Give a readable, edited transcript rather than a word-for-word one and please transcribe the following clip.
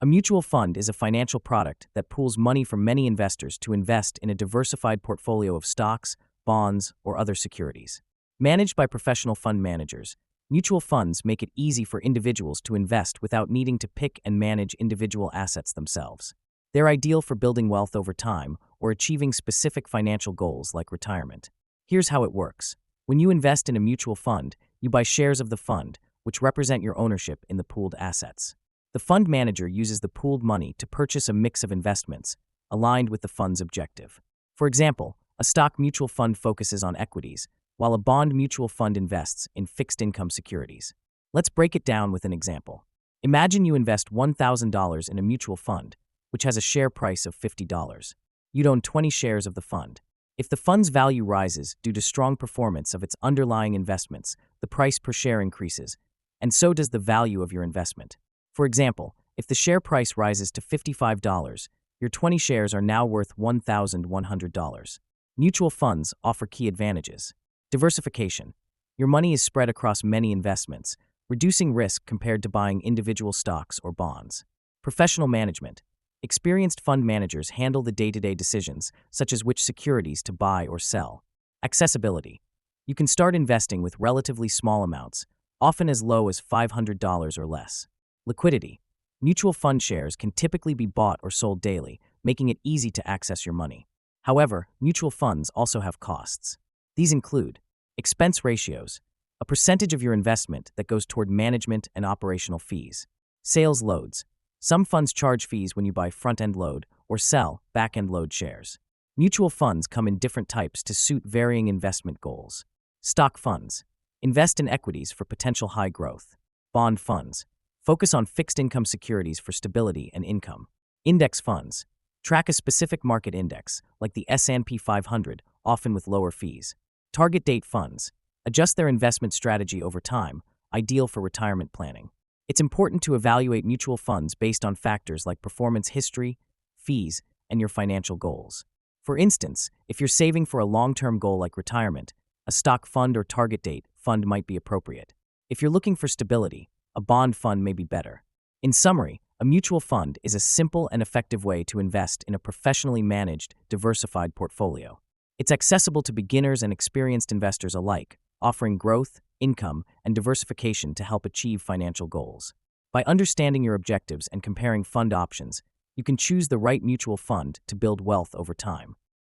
A mutual fund is a financial product that pools money from many investors to invest in a diversified portfolio of stocks, bonds, or other securities. Managed by professional fund managers, mutual funds make it easy for individuals to invest without needing to pick and manage individual assets themselves. They're ideal for building wealth over time or achieving specific financial goals like retirement. Here's how it works. When you invest in a mutual fund, you buy shares of the fund, which represent your ownership in the pooled assets. The fund manager uses the pooled money to purchase a mix of investments aligned with the fund's objective. For example, a stock mutual fund focuses on equities, while a bond mutual fund invests in fixed income securities. Let's break it down with an example. Imagine you invest $1,000 in a mutual fund, which has a share price of $50. You'd own 20 shares of the fund. If the fund's value rises due to strong performance of its underlying investments, the price per share increases, and so does the value of your investment. For example, if the share price rises to $55, your 20 shares are now worth $1,100. Mutual funds offer key advantages. Diversification. Your money is spread across many investments, reducing risk compared to buying individual stocks or bonds. Professional management. Experienced fund managers handle the day-to-day decisions, such as which securities to buy or sell. Accessibility. You can start investing with relatively small amounts, often as low as $500 or less. Liquidity. Mutual fund shares can typically be bought or sold daily, making it easy to access your money. However, mutual funds also have costs. These include expense ratios, a percentage of your investment that goes toward management and operational fees. Sales loads. Some funds charge fees when you buy front-end load or sell back-end load shares. Mutual funds come in different types to suit varying investment goals. Stock funds. Invest in equities for potential high growth. Bond funds. Focus on fixed income securities for stability and income. Index funds. Track a specific market index, like the S&P 500, often with lower fees. Target date funds. Adjust their investment strategy over time, ideal for retirement planning. It's important to evaluate mutual funds based on factors like performance history, fees, and your financial goals. For instance, if you're saving for a long-term goal like retirement, a stock fund or target date fund might be appropriate. If you're looking for stability, a bond fund may be better. In summary, a mutual fund is a simple and effective way to invest in a professionally managed, diversified portfolio. It's accessible to beginners and experienced investors alike, offering growth, income, and diversification to help achieve financial goals. By understanding your objectives and comparing fund options, you can choose the right mutual fund to build wealth over time.